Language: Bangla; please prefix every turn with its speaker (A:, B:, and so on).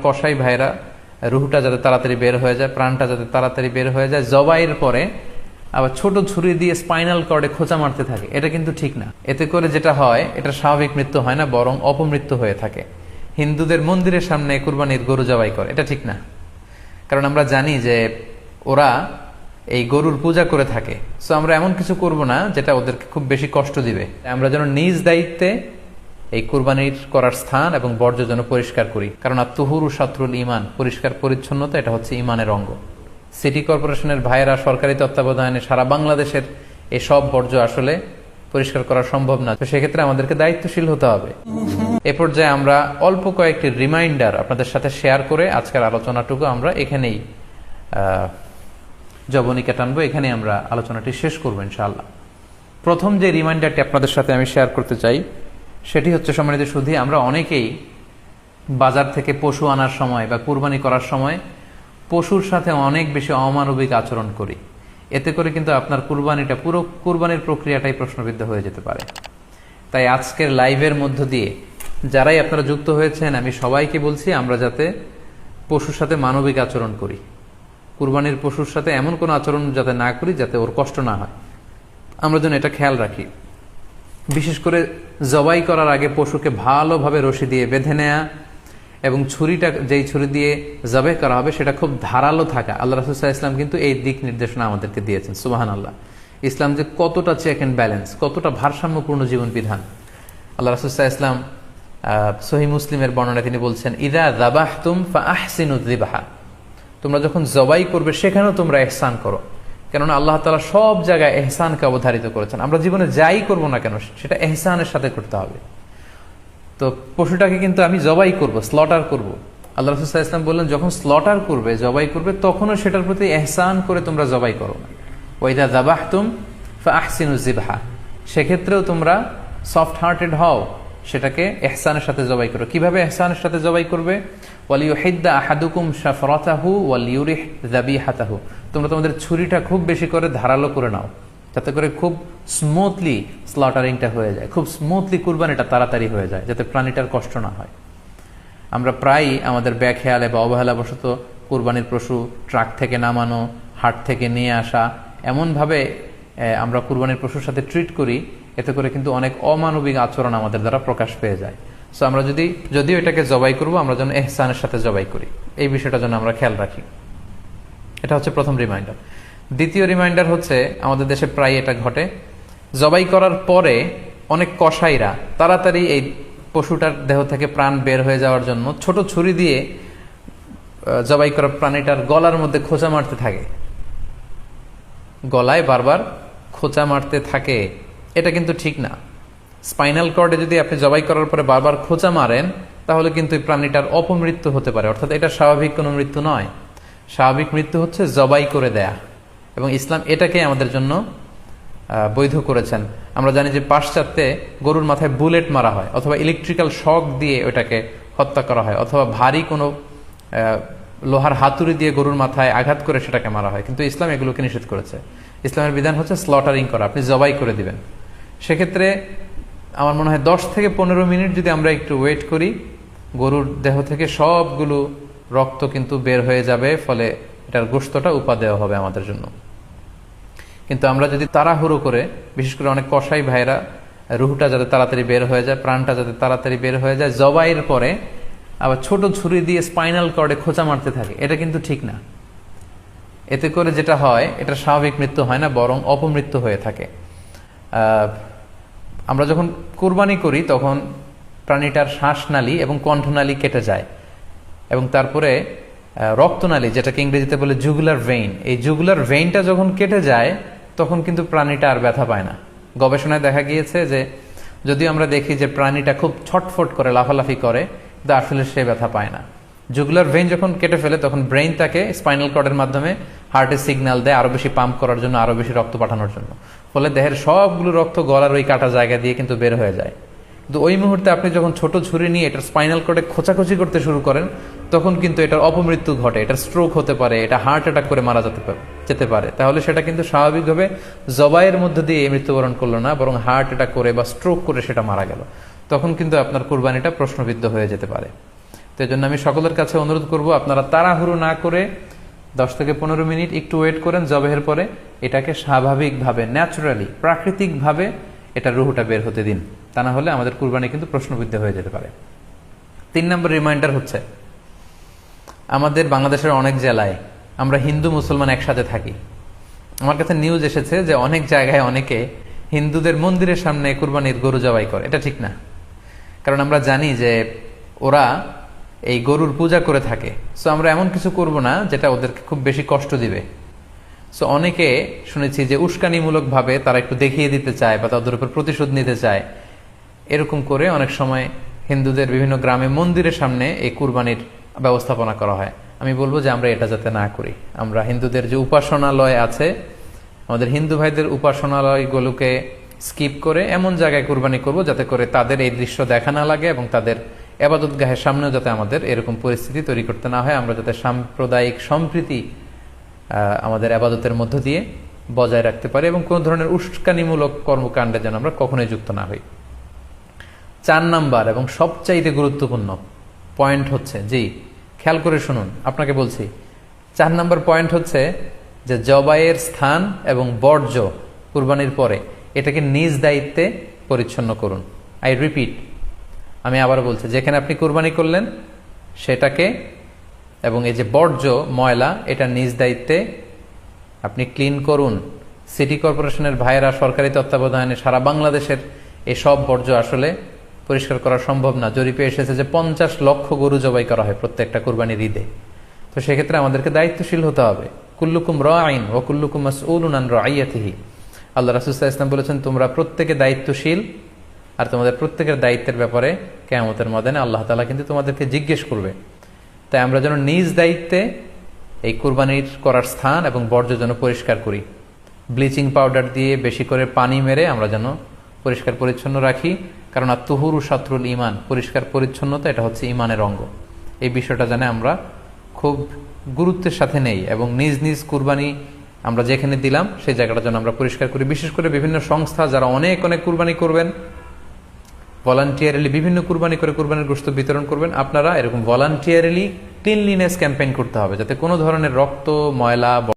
A: কসাই ভাইরা রুহটা যাতে তাড়াতাড়ি বের হয়ে যায়, প্রাণটা যাতে তাড়াতাড়ি বের হয়ে যায়, জবাইয়ের পরে আবার ছোট ছুরি দিয়ে স্পাইনাল কর্ডে খোঁচা মারতে থাকে। এটা কিন্তু ঠিক না। এতে করে যেটা হয়, এটা স্বাভাবিক মৃত্যু হয় না, বরং অপমৃত্যু হয়ে থাকে। হিন্দুদের মন্দিরের সামনে কুরবানির গরু জবাই করে, এটা ঠিক না। কারণ আমরা জানি যে ওরা এই গরুর পূজা করে থাকে। সো আমরা এমন কিছু করব না যেটা ওদেরকে খুব বেশি কষ্ট দিবে। আমরা যেন নিজ দায়িত্বে এই কুরবানির করার স্থান এবং বর্জ্য যেন পরিষ্কার করি। কারণ আত্মহুরু শাত্রুল ইমান, পরিষ্কার পরিচ্ছন্নতা এটা হচ্ছে ইমানের অঙ্গ। সিটি কর্পোরেশনের ভাইয়েরা সরকারি তত্ত্বাবধানে সারা বাংলাদেশের এই সব বর্জ্য আসলে পরিষ্কার করা সম্ভব না। তো সেক্ষেত্রে আমাদেরকে দায়িত্বশীল হতে হবে। এ পর্যায়ে আমরা অল্প কয়েকটি রিমাইন্ডার আপনাদের সাথে শেয়ার করে আজকের আলোচনাটুকু আমরা এখানেই জবনিকা টানবো, এখানে আমরা আলোচনাটি শেষ করবো ইনশাআল্লাহ। প্রথম যে রিমাইন্ডারটি আপনাদের সাথে আমি শেয়ার করতে চাই সেটি হচ্ছে, সম্মানিত সুধী, আমরা অনেকেই বাজার থেকে পশু আনার সময় বা কুরবানি করার সময় পশুর সাথে অনেক বেশি অমানবিক আচরণ করি। এতে করে কিন্তু আপনার কুরবানিটা, পুরো কুরবানির প্রক্রিয়াটাই প্রশ্নবিদ্ধ হয়ে যেতে পারে। তাই আজকের লাইভের মধ্য দিয়ে যারাই আপনারা যুক্ত হয়েছেন, আমি সবাইকে বলছি আমরা যাতে পশুর সাথে মানবিক আচরণ করি, কুরবানির পশুর সাথে এমন কোনো আচরণ যাতে না করি যাতে ওর কষ্ট না হয়, আমরা যেন এটা খেয়াল রাখি। বিশেষ করে জবাই করার আগে পশুকে ভালোভাবে রশি দিয়ে বেঁধে নেয়া এবং ছুরিটা, যেই ছুরি দিয়ে জবাই করা হবে সেটা খুব ধারালো থাকা। আল্লাহ রাসূল সাল্লাল্লাহু আলাইহি ওয়াসাল্লাম কিন্তু এই দিক নির্দেশনা আমাদেরকে দিয়েছেন। সুবহানাল্লাহ। ইসলাম যে কতটা চেক এন্ড ব্যালেন্স, কতটা ভারসাম্যপূর্ণ জীবন বিধান। আল্লাহ রাসূল সাল্লাল্লাহু আলাইহি ওয়াসাল্লাম সহিহ মুসলিমের বর্ণনায় তিনি বলছেন, ইযা যাবাহতুম ফাআহসিনুয যিবহা, তোমরা যখন জবাই করবে সেখানেও তোমরা ইহসান করো। কেননা আল্লাহ তাআলা সব জায়গায় ইহসানকে অবধারিত করেছেন। আমরা জীবনে যাই করব না কেন সেটা ইহসানের সাথে করতে হবে। তো পশুটাকে কিন্তু আমি জবাই করব, স্লটার করব। আল্লাহ রাসূল সাল্লাল্লাহু আলাইহি ওয়াসাল্লাম বললেন, যখন স্লটার করবে, জবাই করবে, তখনও সেটার প্রতি ইহসান করে তোমরা জবাই করো না। ওয়া ইযা যাবাহতুম ফাআহসিনুয যিবহা, সেক্ষেত্রেও তোমরা সফট হার্টেড হও, সেটাকে ইহসানের সাথে জবাই করো। কিভাবে ইহসানের সাথে জবাই করবে? ওয়ালিয়ুহিদ্দা আহাদুকুম শাফরাতাহু ওয়ালিয়ুরিহ যাবিহাতাহু, তোমরা তোমাদের ছুরিটা খুব বেশি করে ধারালো করে নাও, যাতে করে খুব স্মুথলি স্লটারিংটা হয়ে যায়, খুব স্মুথলি কুরবানিটা তাড়াতাড়ি হয়ে যায়, যাতে প্রাণীটার কষ্ট না হয়। আমরা প্রায়ই আমাদের বেখেয়ালে বা অবহেলাবশত কুরবানির পশু ট্রাক থেকে নামানো, হাট থেকে নিয়ে আসা, এমনভাবে আমরা কুরবানির পশুর সাথে ট্রিট করি, এতে করে কিন্তু অনেক অমানবিক আচরণ আমাদের দ্বারা প্রকাশ পেয়ে যায়। সো আমরা যদিও এটাকে জবাই করব, আমরা যেন ইহসানের সাথে জবাই করি, এই বিষয়টা যেন আমরা খেয়াল রাখি। এটা হচ্ছে প্রথম রিমাইন্ডার। দ্বিতীয় রিমাইন্ডার হচ্ছে, আমাদের দেশে প্রায় এটা ঘটে, জবাই করার পরে অনেক কসাইরা তাড়াতাড়ি এই পশুটার দেহ থেকে প্রাণ বের হয়ে যাওয়ার জন্য ছোট ছুরি দিয়ে জবাই করা প্রাণীটার গলার মধ্যে খোঁচা মারতে থাকে, গলায় বারবার খোঁচা মারতে থাকে। এটা কিন্তু ঠিক না। স্পাইনাল কর্ডে যদি আপনি জবাই করার পরে বারবার খোঁচা মারেন, তাহলে কিন্তু এই প্রাণীটার অপমৃত্যু হতে পারে, অর্থাৎ এটা স্বাভাবিক কোনো মৃত্যু নয়। স্বাভাবিক মৃত্যু হচ্ছে জবাই করে দেয়া, এবং ইসলাম এটাকে আমাদের জন্য বৈধ করেছেন। আমরা জানি যে পাশ্চাত্যে গরুর মাথায় বুলেট মারা হয়, অথবা ইলেকট্রিক্যাল শক দিয়ে ওটাকে হত্যা করা হয়, অথবা ভারী কোনো লোহার হাতুড়ি দিয়ে গরুর মাথায় আঘাত করে সেটাকে মারা হয়। কিন্তু ইসলাম এগুলোকে নিষেধ করেছে। ইসলামের বিধান হচ্ছে স্লটারিং করা, আপনি জবাই করে দিবেন। সেক্ষেত্রে আমার মনে হয় 10 থেকে 15 মিনিট যদি আমরা একটু ওয়েট করি, গরুর দেহ থেকে সবগুলো রক্ত কিন্তু বের হয়ে যাবে, ফলে এটার গোশতটা উপাদেয় হবে আমাদের জন্য। কিন্তু আমরা যদি তাড়াহুড়ো করে, বিশেষ করে অনেক কসাই ভাইরা রুহটা যাতে তাড়াতাড়ি বের হয়ে যায়, প্রাণটা যাতে তাড়াতাড়ি বের হয়ে যায়, জবাইয়ের পরে আবার ছোট ছুরি দিয়ে স্পাইনাল কর্ডে খোঁচা মারতে থাকে, এটা কিন্তু ঠিক না। এতে করে যেটা হয়, এটা স্বাভাবিক মৃত্যু হয় না, বরং অপমৃত্যু হয়ে থাকে। আমরা যখন কুরবানি করি তখন প্রাণীটার শ্বাসনালী এবং কণ্ঠনালী কেটে যায়, এবং তারপরে রক্তনালী, যেটাকে ইংরেজিতে বলে জুগুলার ভেইন, এই জুগুলার ভেইনটা যখন কেটে যায় তখন কিন্তু প্রাণীটা আর ব্যথা পায় না। গবেষণায় দেখা গিয়েছে যে যদিও আমরা দেখি যে প্রাণীটা খুব ছটফট করে, লাফালাফি করে, কিন্তু আসলে সে ব্যথা পায় না। জুগুলার ভেইন যখন কেটে ফেলে তখন ব্রেইন তাকে স্পাইনাল কর্ডের মাধ্যমে হার্টে সিগন্যাল দেয় আরো বেশি পাম্প করার জন্য, আরো বেশি রক্ত পাঠানোর জন্য। ফলে দেহের সবগুলো রক্ত গলার ওই কাটা জায়গা দিয়ে কিন্তু বের হয়ে যায়। কিন্তু ওই মুহূর্তে আপনি যখন ছোট ছুরি নিয়ে এটার স্পাইনাল কর্ডে খোঁচাখুচি করতে শুরু করেন, তখন কিন্তু এটার অপমৃত্যু ঘটে, এটার স্ট্রোক হতে পারে, এটা হার্ট অ্যাটাক করে মারা যেতে পারে। তাহলে সেটা কিন্তু স্বাভাবিকভাবে জবাইয়ের মধ্যে দিয়ে মৃত্যুবরণ করলো না, বরং হার্ট অ্যাটাক করে বা স্ট্রোক করে সেটা মারা গেল। তখন কিন্তু আপনার কুরবানিটা প্রশ্নবিদ্ধ হয়ে যেতে পারে। তো এই জন্য আমি সকলের কাছে অনুরোধ করব, আপনারা তাড়াহুড়ো না করে 10 থেকে 15 মিনিট একটু ওয়েট করেন জবেহের পরে, এটাকে স্বাভাবিকভাবে, ন্যাচুরালি, প্রাকৃতিকভাবে এটা রুহুটা বের হতে দিন। তা না হলে আমাদের কুরবানি কিন্তু প্রশ্নবিদ্ধ হয়ে যেতে পারে। 3 নম্বর রিমাইন্ডার হচ্ছে, আমাদের বাংলাদেশের অনেক জেলায় আমরা হিন্দু মুসলমান একসাথে থাকি। আমার কাছে নিউজ এসেছে যে অনেক জায়গায় অনেকে হিন্দুদের মন্দিরের সামনে কুরবানির গরু জবাই করে। এটা ঠিক না, কারণ আমরা জানি যে ওরা এই গরুর পূজা করে থাকে। সো আমরা এমন কিছু করব না যেটা ওদেরকে খুব বেশি কষ্ট দিবে। সো অনেকে শুনেছি যে উস্কানিমূলক ভাবে তারা একটু দেখিয়ে দিতে চায় বা তাদের উপর প্রতিশোধ নিতে চায়, এরকম করে অনেক সময় হিন্দুদের বিভিন্ন গ্রামে মন্দিরের সামনে এই কুরবানির ব্যবস্থাপনা করা হয়। আমি বলবো যে আমরা এটা যাতে না করি। আমরা হিন্দুদের যে উপাসনালয় আছে, আমাদের হিন্দু ভাইদের উপাসনালয়গুলোকে স্কিপ করে এমন জায়গায় কুরবানি করব যাতে করে তাদের এই দৃশ্য দেখা না লাগে এবং তাদের এবাদতগাহের সামনেও যাতে আমাদের এরকম পরিস্থিতি তৈরি করতে না হয়। আমরা যাতে সাম্প্রদায়িক সম্প্রীতি আমাদের আবাদতের মধ্য দিয়ে বজায় রাখতে পারি এবং কোন ধরনের উস্কানিমূলক কর্মকাণ্ডে যেন আমরা কখনোই যুক্ত না হই। 4 নাম্বার এবং সবচাইতে গুরুত্বপূর্ণ পয়েন্ট হচ্ছে, জি খেয়াল করে শুনুন, আপনাকে বলছি, 4 নাম্বার পয়েন্ট হচ্ছে যে জবাইয়ের স্থান এবং বর্জ্য কুরবানির পরে এটাকে নিজ দায়িত্বে পরিচ্ছন্ন করুন। আই রিপিট, আমি আবার বলছি, যেখানে আপনি কুরবানি করলেন সেটাকে এবং এই যে বর্জ্য ময়লা, এটা নিজ দায়িত্বে আপনি ক্লিন করুন। সিটি কর্পোরেশনের ভাইয়েরা সরকারি তত্ত্বাবধানে সারা বাংলাদেশের এই সব বর্জ্য আসলে পরিষ্কার করা সম্ভব না। জরিপে এসেছে যে 50 লক্ষ গরু জবাই করা হয় প্রত্যেকটা কুরবানির ঈদে। তো সেক্ষেত্রে আমাদেরকে দায়িত্বশীল হতে হবে। কুল্লুকুম রাঈন ওয়া কুল্লুকুম মাসউলুন আন রাইয়াতিহি। আল্লাহ রাসূল সাল্লাল্লাহু আলাইহি ওয়াসাল্লাম বলেছেন, তোমরা প্রত্যেকে দায়িত্বশীল আর তোমাদের প্রত্যেকের দায়িত্বের ব্যাপারে কিয়ামতের ময়দানে আল্লাহ তাআলা কিন্তু তোমাদেরকে জিজ্ঞেস করবে। তাই আমরা যেন নিজ দায়িত্বে এই কুরবানির করার স্থান এবং বর্জ্য যেন পরিষ্কার করি। ব্লিচিং পাউডার দিয়ে বেশি করে পানি মেরে আমরা যেন পরিষ্কার পরিচ্ছন্ন রাখি, কারণ আত-তুহুরু শাতরুল ঈমান, পরিষ্কার পরিচ্ছন্নতা এটা হচ্ছে ঈমানের অঙ্গ। এই বিষয়টা যেন আমরা খুব গুরুত্বের সাথে নেই এবং নিজ নিজ কুরবানি আমরা যেখানে দিলাম সেই জায়গাটা যেন আমরা পরিষ্কার করি। বিশেষ করে বিভিন্ন সংস্থা যারা অনেক অনেক কুরবানি করবেন, ভলান্টিয়ারলি বিভিন্ন কুরবানি করে কুরবানির গোশত বিতরণ করবেন, আপনারা এরকম ভলান্টিয়ারলি ক্লিনলিনেস ক্যাম্পেইন করতে হবে, যাতে কোনো ধরনের রক্ত, ময়লা